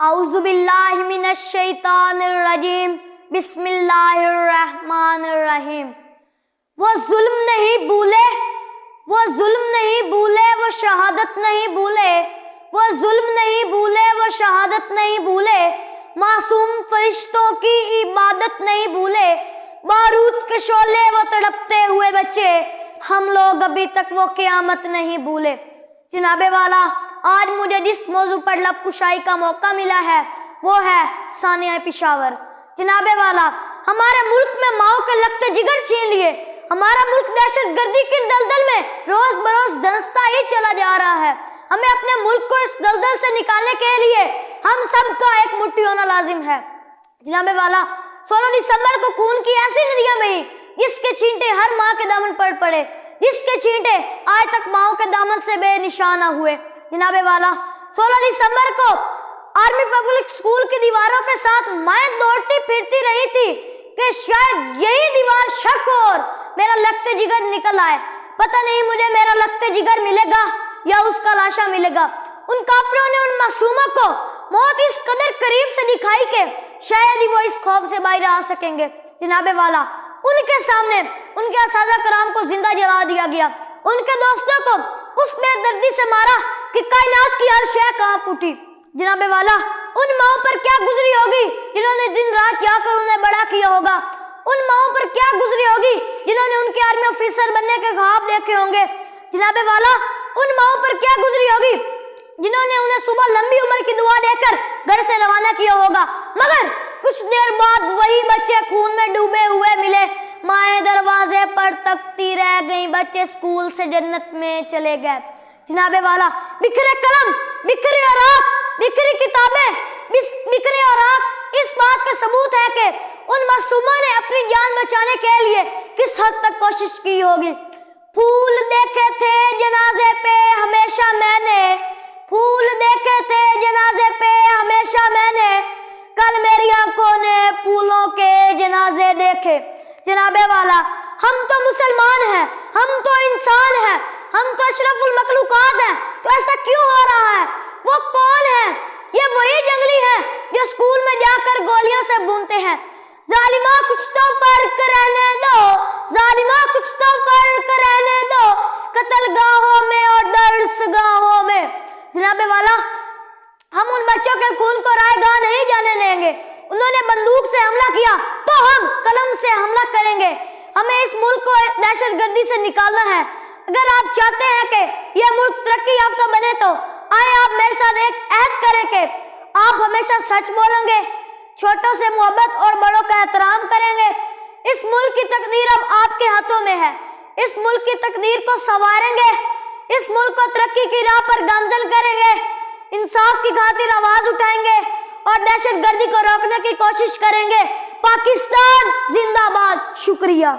اعوذ باللہ من الشیطان الرجیم بسم اللہ الرحمن الرحیم۔ وہ ظلم نہیں بھولے، وہ ظلم نہیں بھولے، وہ شہادت نہیں بھولے، وہ ظلم نہیں بھولے، وہ شہادت نہیں بھولے، معصوم فرشتوں کی عبادت نہیں بھولے، بارود کے شعلے وہ تڑپتے ہوئے بچے، ہم لوگ ابھی تک وہ قیامت نہیں بھولے۔ جناب والا، آج مجھے جس موضوع پر لب کشائی کا موقع ملا ہے وہ ہے ثانیہ پشاور۔ جناب والا، ہمارے ملک میں ماؤں کے لگتے جگر چھین لیے، ہمارا ملک دہشت گردی کی دلدل میں روز بروز دھنستا ہی چلا جا رہا ہے۔ ہمیں اپنے ملک کو اس دلدل سے نکالنے کے لیے ہم سب کا ایک مٹھی ہونا لازم ہے۔ جناب والا، 16 دسمبر کو خون کی ایسی ندیاں بہی جس کے چھینٹے ہر ماں کے دامن پر پڑے، جس کے چھینٹے آج تک ماؤں کے دامن سے بے نشان نہ ہوئے۔ جناب والا، 16 دسمبر کو آرمی پبلک اسکول کی دیواروں کے ساتھ مائیں دوڑتی پھرتی رہی تھی کہ شاید یہی دیوار شک ہو اور میرا لگتے جگر نکل آئے۔ پتہ نہیں مجھے میرا لگتے جگر ملے گا یا اس کا لاشا ملے گا۔ ان کافروں نے ان معصوموں کو موت اس قدر قریب سے دکھائی کہ شاید ہی وہ اس خوف سے باہر آ سکیں گے۔ جناب والا، ان کے سامنے ان کے اساتذہ کرام کو زندہ جلا دیا گیا، ان کے دوستوں کو اس بے دردی سے مارا کہ کائنات کی ہر شے کانپ اٹھی۔ جناب والا، ان ماؤں پر کیا گزری ہوگی جنہوں نے دن رات جا کر انہیں بڑا کیا ہوگا، ان ماؤں پر کیا گزری ہوگی جنہوں نے ان کے آرمی آفیسر بننے کے خواب دیکھے ہوں گے۔ جناب والا، ان ماؤں پر کیا گزری ہوگی جنہوں نے انہیں صبح لمبی عمر کی دعا دے کر گھر سے روانہ کیا ہوگا، مگر کچھ دیر بعد وہی بچے خون میں ڈوبے ہوئے ملے، مائیں دروازے پر تکتی رہ گئیں، بچے اسکول سے جنت میں چلے گئے۔ جناب والا، بکھرے قلم، بکھرے اوراق، بکھری کتابیں، بکھرے اوراق اس بات کا ثبوت ہے کہ ان معصوموں نے اپنی جان بچانے کے لیے کس حد تک کوشش کی ہوگی۔ پھول دیکھے تھے جنازے پہ ہمیشہ میں نے، پھول دیکھے تھے جنازے پہ ہمیشہ میں نے، کل میری آنکھوں نے پھولوں کے جنازے دیکھے۔ جناب والا، ہم تو مسلمان ہیں، ہم تو انسان ہیں، ہم تو اشرف المخلوقات ہیں، تو ایسا کیوں ہو رہا ہے؟ وہ کون ہے؟ یہ وہی جنگلی ہے جو اسکول میں جا کر گولیوں سے بونتے ہیں۔ ظالمہ کچھ تو فرق رہنے دو، ظالمہ کچھ تو فرق رہنے دو، قتل گاہوں میں اور درس گاہوں میں۔ جناب والا، ہم ان بچوں کے خون کو رائے گاہ نہیں جانے دیں گے۔ انہوں نے بندوق سے حملہ کیا تو ہم قلم سے حملہ کریں گے۔ ہمیں اس ملک کو دہشت گردی سے نکالنا ہے۔ اگر آپ چاہتے ہیں کہ یہ ملک ترقی یافتہ بنے تو آئے آپ میرے ساتھ ایک عہد کریں کہ آپ ہمیشہ سچ بولیں گے، چھوٹوں سے محبت اور بڑوں کا احترام کریں گے۔ اس ملک کی تقدیر اب آپ کے ہاتھوں میں ہے۔ اس ملک کی تقدیر کو سنواریں گے، اس ملک کو ترقی کی راہ پر گامزن کریں گے، انصاف کی خاطر آواز اٹھائیں گے اور دہشت گردی کو روکنے کی کوشش کریں گے۔ پاکستان زندہ باد۔ شکریہ۔